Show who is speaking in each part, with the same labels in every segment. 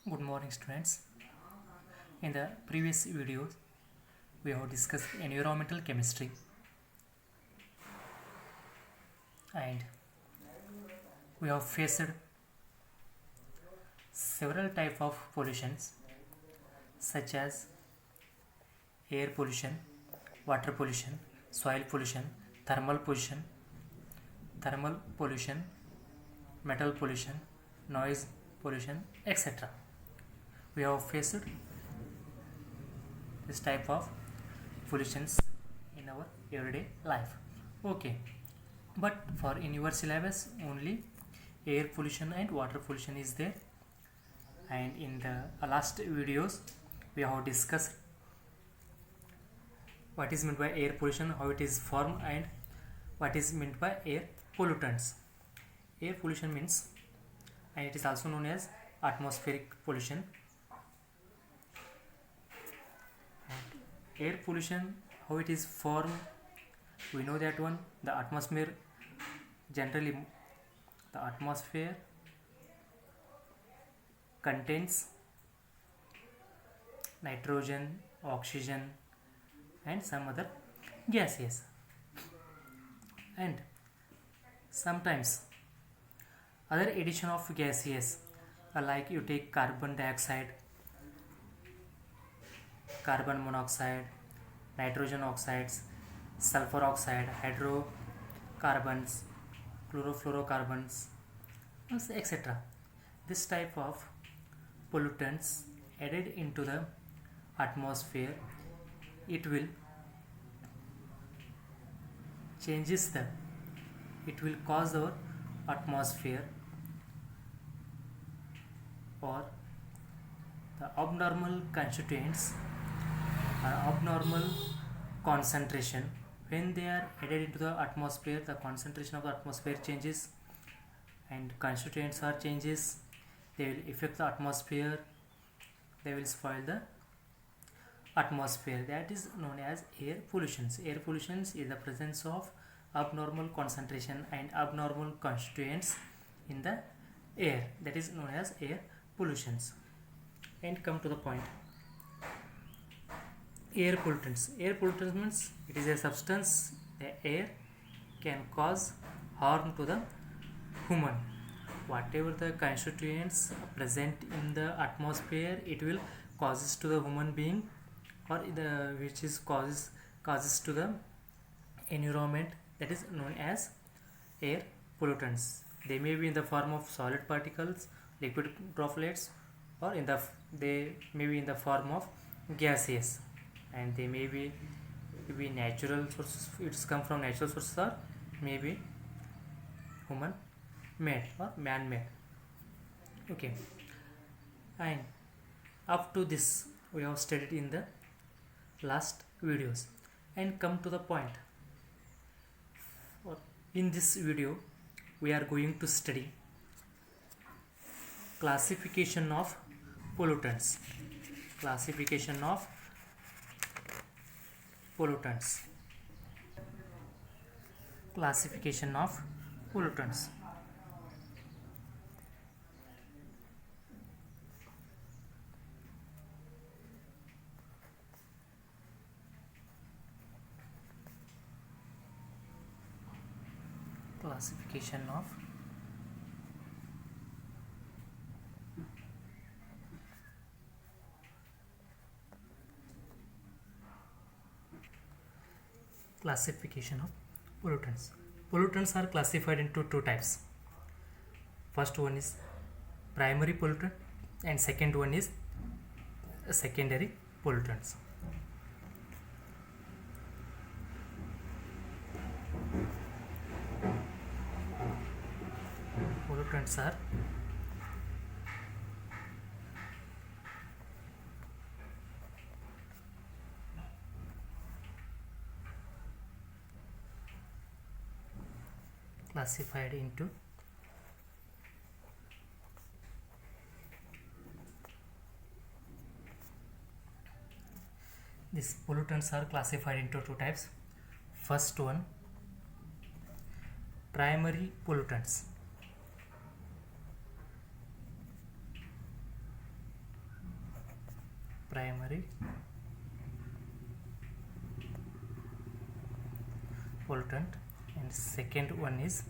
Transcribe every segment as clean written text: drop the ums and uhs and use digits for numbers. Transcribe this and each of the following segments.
Speaker 1: Good morning, students. In the previous videos, we have discussed environmental chemistry and we have faced several types of pollutions such as air pollution, water pollution, soil pollution, thermal pollution, metal pollution, noise pollution, etc. We have faced this type of pollutions in our everyday life. Okay, but for in your syllabus only air pollution and water pollution is there, and in the last videos we have discussed what is meant by air pollution, how it is formed, and what is meant by air pollutants. Air pollution means, and it is also known as atmospheric pollution. Air pollution, how it is formed, we know that one. The atmosphere generally, the atmosphere contains nitrogen, oxygen and some other gases, and sometimes other addition of gases like you take carbon dioxide, carbon monoxide, nitrogen oxides, sulfur oxide, hydrocarbons, chlorofluorocarbons, etc. This type of pollutants added into the atmosphere, it will cause our atmosphere or the abnormal constituents or abnormal concentration. When they are added into the atmosphere, the concentration of the atmosphere changes and constituents are changes. They will affect the atmosphere, they will spoil the atmosphere. That is known as air pollutions. Air pollutions is the presence of abnormal concentration and abnormal constituents in the air. That is known as air pollutions. And come to the point. Air pollutants. Air pollutants means it is a substance the air can cause harm to the human. Whatever the constituents present in the atmosphere, it will causes to the human being, or which is causes to the environment. That is known as air pollutants. They may be in the form of solid particles, liquid droplets, or they may be in the form of gases, and they may be natural sources. It's come from natural sources, or maybe human made or man made. Okay, and up to this we have studied in the last videos, and come to the point. In this video we are going to study classification of pollutants. Classification of pollutants. Classification of pollutants. Classification of pollutants. Pollutants are classified into two types. First one is primary pollutant and second one is secondary pollutants. Pollutants are classified into these pollutants are classified into two types. First one, primary pollutants. primary pollutant, and second one is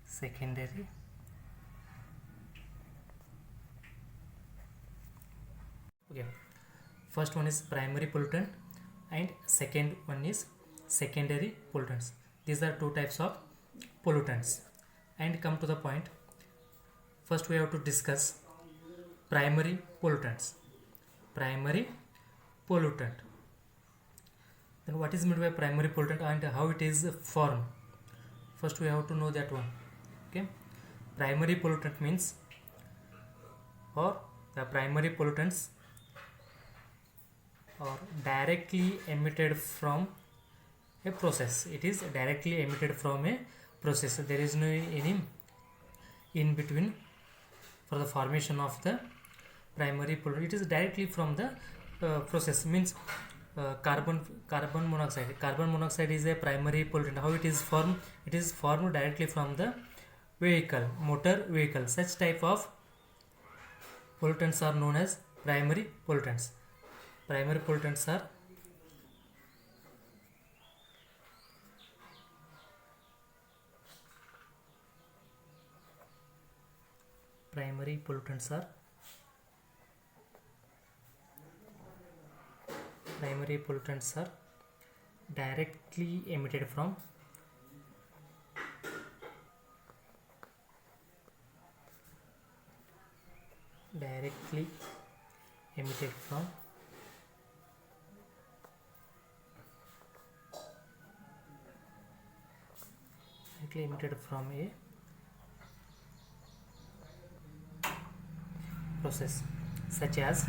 Speaker 1: secondary okay. First one is primary pollutant and second one is secondary pollutants. These are two types of pollutants. And come to the point. First we have to discuss primary pollutants. Primary pollutant. Then what is meant by primary pollutant and how it is formed? First we have to know that one. Okay. Primary pollutant means, or the primary pollutants are directly emitted from a process. It is directly emitted from a process. There is no any in between for the formation of the primary pollutant. It is directly from the process. Means carbon monoxide. Carbon monoxide is a primary pollutant. How it is formed? It is formed directly from the vehicle, motor vehicle. Such type of pollutants are known as primary pollutants. Primary pollutants are directly emitted from a process, such as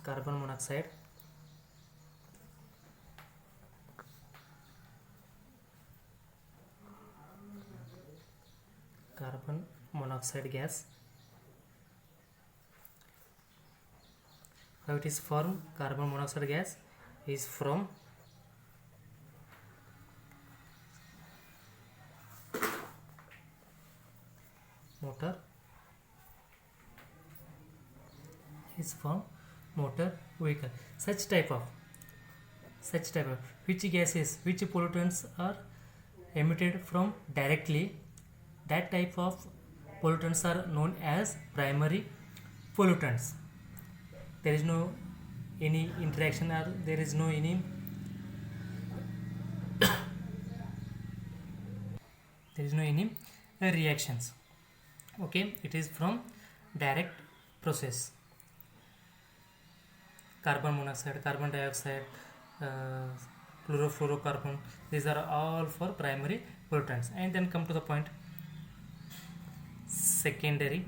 Speaker 1: carbon monoxide, gas. How it is formed? Carbon monoxide gas is from motor vehicle. Such type of which pollutants are emitted from directly, that type of pollutants are known as primary pollutants. There is no any interaction, or there is no any reactions. Okay, it is from direct process. Carbon monoxide, carbon dioxide, chlorofluorocarbon, these are all for primary pollutants. And then come to the point, secondary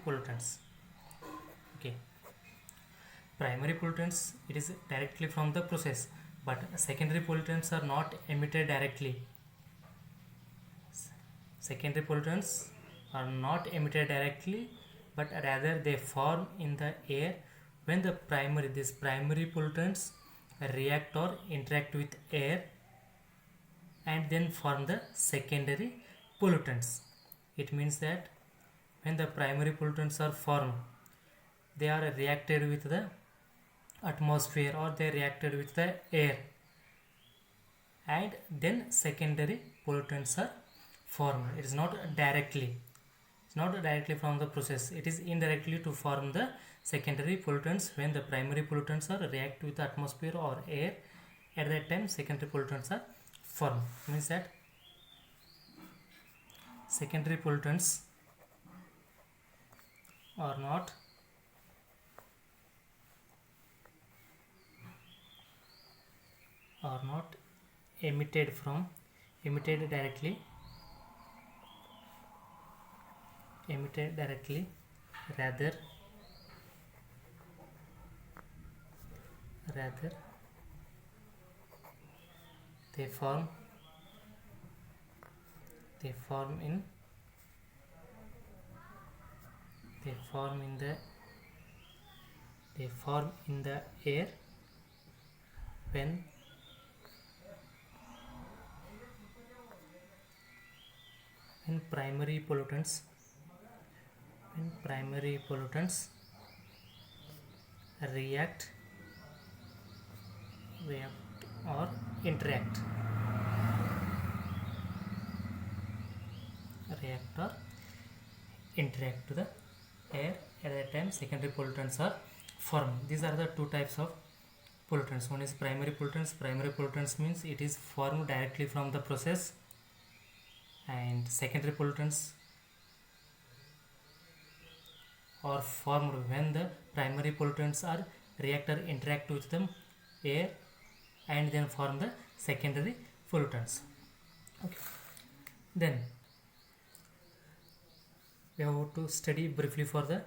Speaker 1: pollutants. Okay, primary pollutants, it is directly from the process, but secondary pollutants are not emitted directly. But rather they form in the air when these primary pollutants react or interact with air, and then form the secondary pollutants. It means that when the primary pollutants are formed, they are reacted with the atmosphere, or they reacted with the air, and then secondary pollutants are formed. It is not directly from the process. It is indirectly to form the secondary pollutants. When the primary pollutants are react with the atmosphere or air, at that time secondary pollutants are formed. Means that secondary pollutants are not emitted directly, rather they form in they form in the air when primary pollutants react or interact to the air. At that time secondary pollutants are formed. These are the two types of pollutants. One is primary pollutants. Primary pollutants means it is formed directly from the process, and secondary pollutants are formed when the primary pollutants are react or interact with the air and then form the secondary pollutants. Okay. Then we have to study briefly for the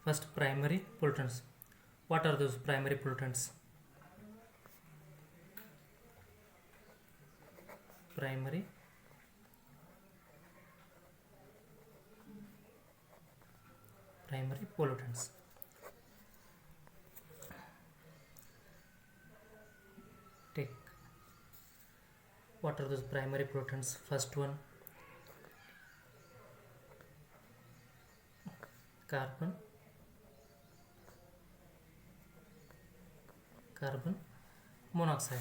Speaker 1: first primary pollutants. What are those primary pollutants? Primary pollutants. Take what are those primary pollutants? First one, carbon monoxide.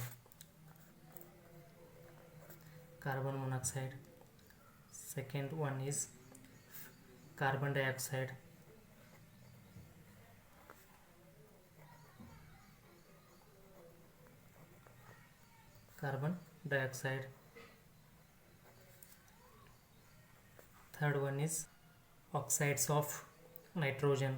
Speaker 1: Second one is carbon dioxide. Third one is oxides of nitrogen.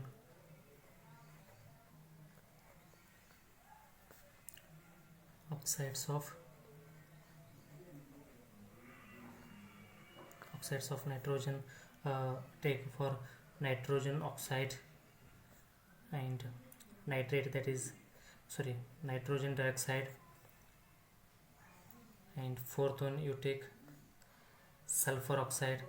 Speaker 1: Take for nitrogen oxide and nitrate, that is nitrogen dioxide. And fourth one you take sulfur oxides.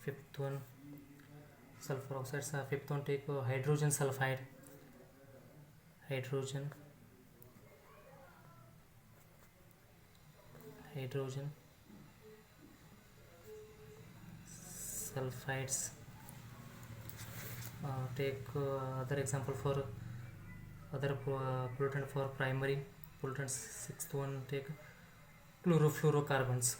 Speaker 1: Fifth one sulfur oxides. Fifth one take hydrogen sulfide. Sulfides. Take other example for other pollutant for primary pollutants. Sixth one take chlorofluorocarbons.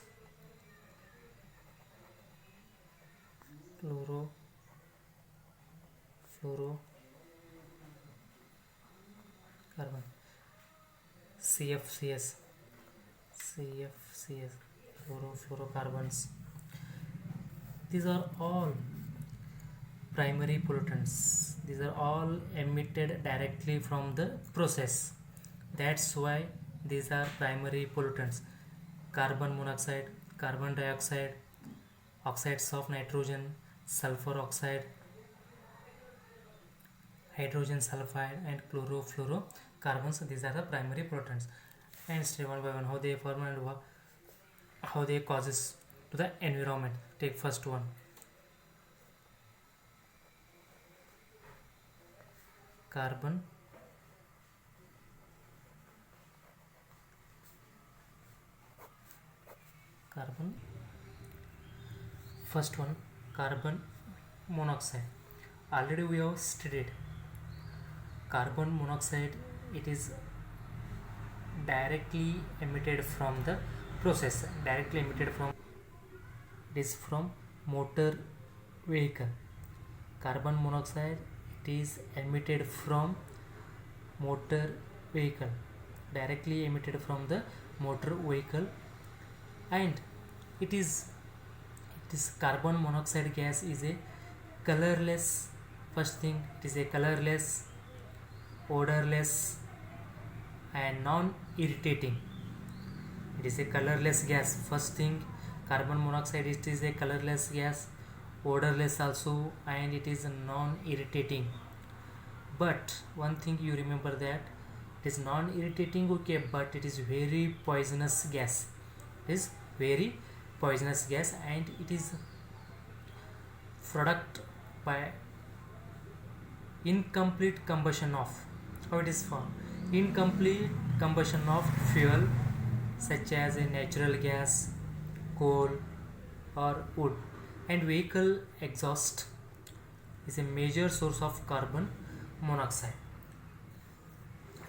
Speaker 1: CFCs, chlorofluorocarbons. These are all primary pollutants. These are all emitted directly from the process. That's why these are primary pollutants. Carbon monoxide, carbon dioxide, oxides of nitrogen, sulfur oxide, hydrogen sulfide, and chlorofluorocarbons. These are the primary pollutants. And stay one by one how they form and how they causes to the environment. Take first one, carbon first one, carbon monoxide. Already we have studied carbon monoxide. It is directly emitted from the process, it is from motor vehicle. Carbon monoxide, it is emitted from motor vehicle, directly emitted from the motor vehicle, and this carbon monoxide gas is a colorless. First thing, it is a colorless, odorless, and non-irritating. It is a colorless gas. First thing, carbon monoxide, it is a colorless gas, odorless also, and it is non-irritating. But one thing you remember that it is non-irritating, okay, but it is very poisonous gas. It is very poisonous gas, and it is product by incomplete combustion of, how it is formed, incomplete combustion of fuel such as a natural gas, coal or wood, and vehicle exhaust is a major source of carbon monoxide.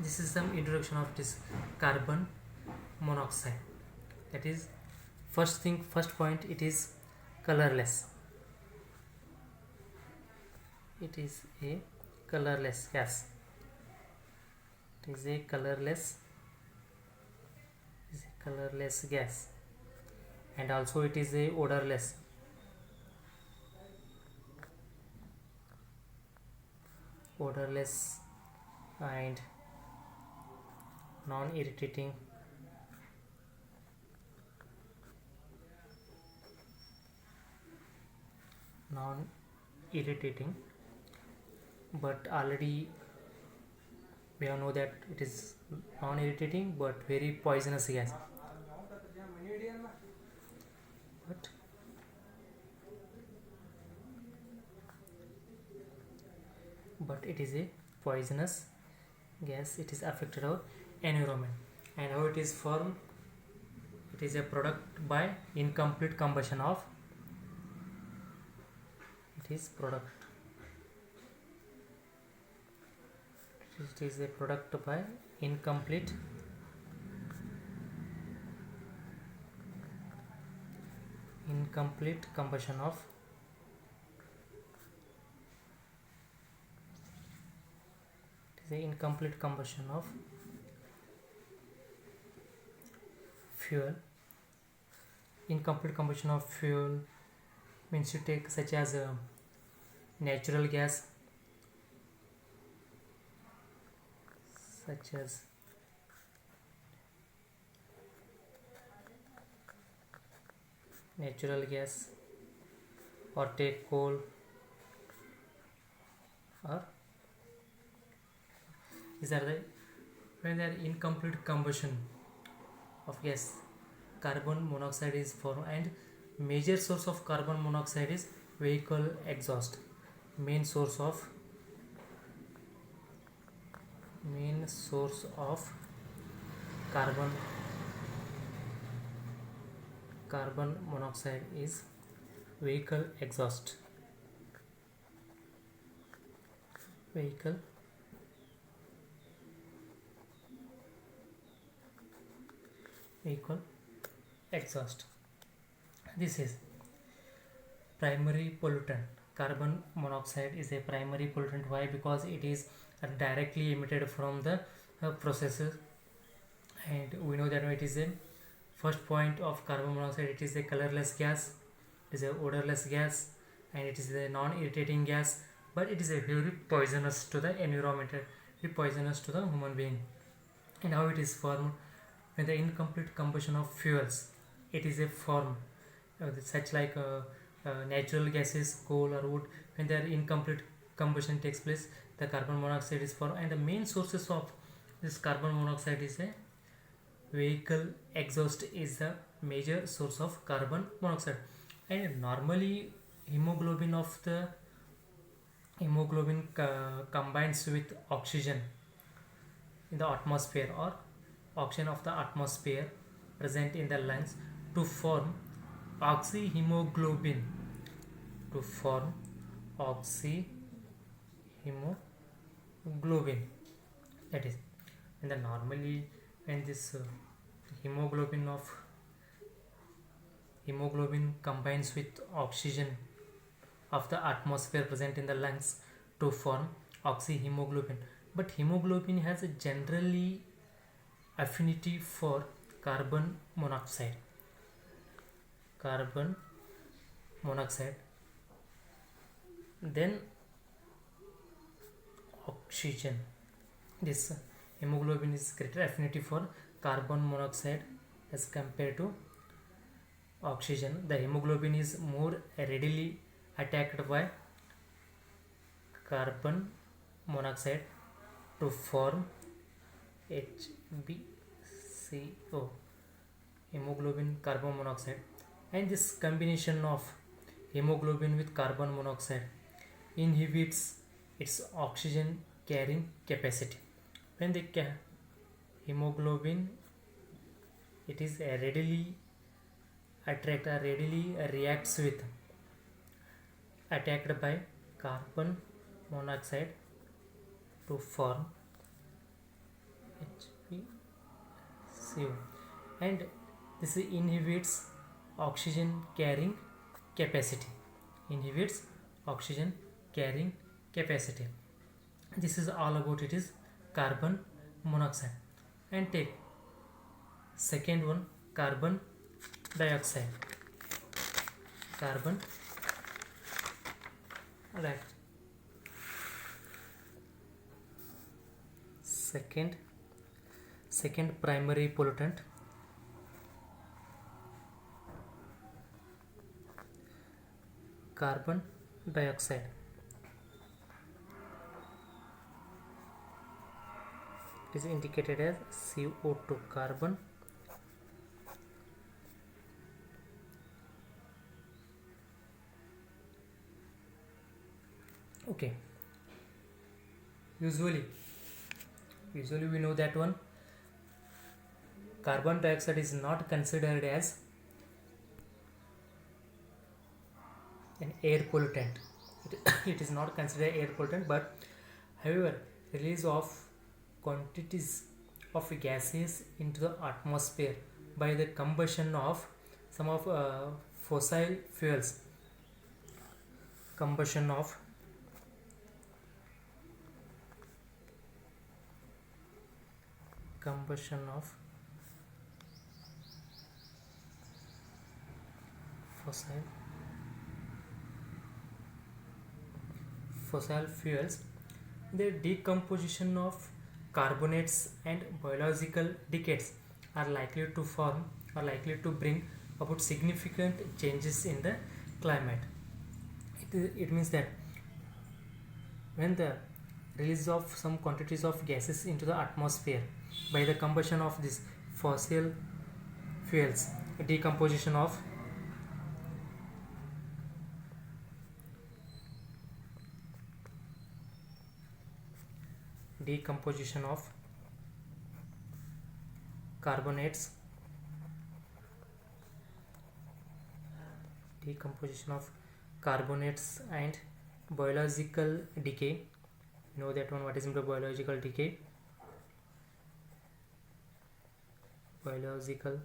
Speaker 1: This is some introduction of this carbon monoxide. That is, first point, it is colorless. It is a colorless gas. It is a colorless gas, and also it is a odorless. And non-irritating, but already we all know that it is non-irritating but very poisonous gas. But it is a poisonous gas. It is affected our environment. And how it is formed? It is a product by incomplete combustion of. It is a product by incomplete combustion of fuel. Incomplete combustion of fuel means you take such as natural gas, or take coal, or these are the, when there are incomplete combustion of gas, carbon monoxide is formed, and major source of carbon monoxide is vehicle exhaust. Main source of carbon monoxide is vehicle exhaust. This is primary pollutant. Carbon monoxide is a primary pollutant. Why? Because it is directly emitted from the processes, and we know that it is a first point of carbon monoxide. It is a colorless gas, it is a odorless gas, and it is a non-irritating gas, but it is a very poisonous to the environment, very poisonous to the human being. And how it is formed? When the incomplete combustion of fuels, it is a form such like natural gases, coal or wood. When their incomplete combustion takes place, the carbon monoxide is formed, and the main sources of this carbon monoxide is a vehicle exhaust is the major source of carbon monoxide. And normally hemoglobin combines with oxygen in the atmosphere, or oxygen of the atmosphere present in the lungs, to form oxyhemoglobin. That is, and then normally when this hemoglobin combines with oxygen of the atmosphere present in the lungs to form oxyhemoglobin. But hemoglobin has a generally affinity for carbon monoxide. Then oxygen. This hemoglobin is greater affinity for carbon monoxide as compared to oxygen. The hemoglobin is more readily attacked by carbon monoxide to form HbCO, hemoglobin carbon monoxide, and this combination of hemoglobin with carbon monoxide inhibits its oxygen carrying capacity. When the hemoglobin, it is readily reacts with attacked by carbon monoxide to form HbCO, and this inhibits oxygen carrying capacity. This is all about it is carbon monoxide. And take second one, carbon dioxide. Right. Second primary pollutant, carbon dioxide. It is indicated as CO2, carbon okay. Usually we know that one carbon dioxide is not considered as an air pollutant. It is not considered air pollutant, but however, release of quantities of gases into the atmosphere by the combustion of some of fossil fuels. Combustion of fossil fuels, the decomposition of carbonates and biological decays are likely to bring about significant changes in the climate. It means that when the release of some quantities of gases into the atmosphere by the combustion of these fossil fuels, decomposition of carbonates, and biological decay. You know that one, what is the biological decay? Biological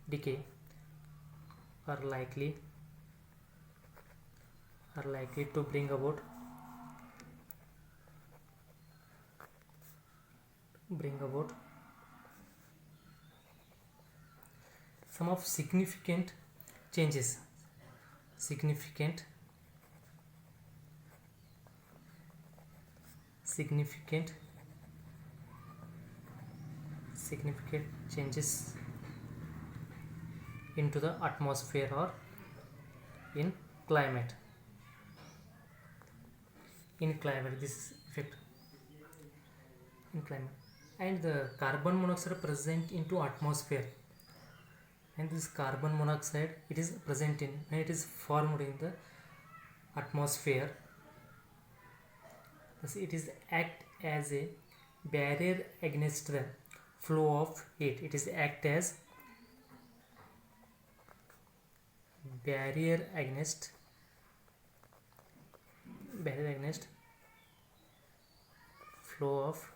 Speaker 1: decay are likely to bring about some of significant changes, significant changes into the atmosphere or in climate. This effect in climate, and the carbon monoxide present into atmosphere, and this carbon monoxide, it is present in, when it is formed in the atmosphere, it is act as a barrier against the flow of heat. It is act as barrier against flow of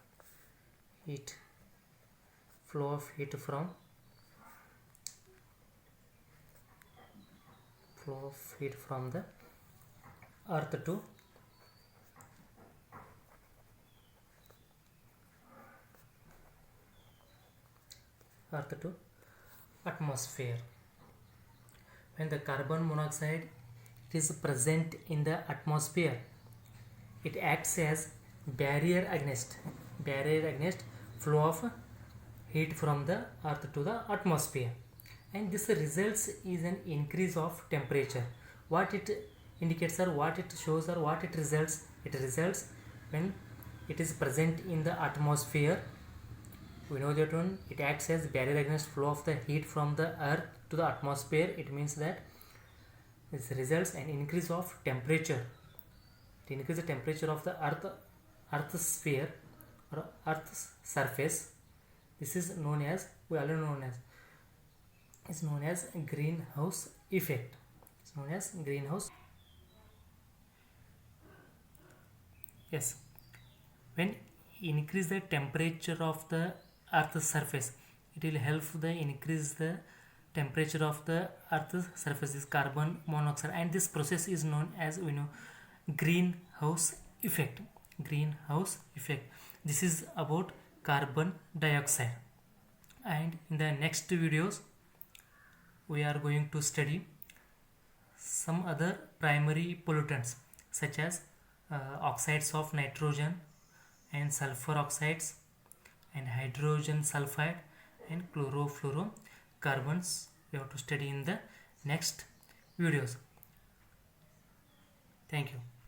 Speaker 1: heat from the earth to atmosphere. When the carbon monoxide is present in the atmosphere, it acts as barrier against flow of heat from the earth to the atmosphere, and this results is an increase of temperature. What it indicates or what it shows or what it results. It results when it is present in the atmosphere. We know that one, it acts as barrier against flow of the heat from the earth to the atmosphere. It means that this results an increase of temperature. It increases the temperature of the earth's sphere or earth's surface. This is known as, we already known as, is known as greenhouse effect. It's known as greenhouse. Yes, when increase the temperature of the earth's surface, it will help the increase the temperature of the earth's surface is carbon monoxide, and this process is known as, we know, greenhouse effect. Greenhouse effect. This is about carbon dioxide, and in the next videos we are going to study some other primary pollutants such as oxides of nitrogen and sulfur oxides and hydrogen sulfide and chlorofluorocarbons. We have to study in the next videos. Thank you.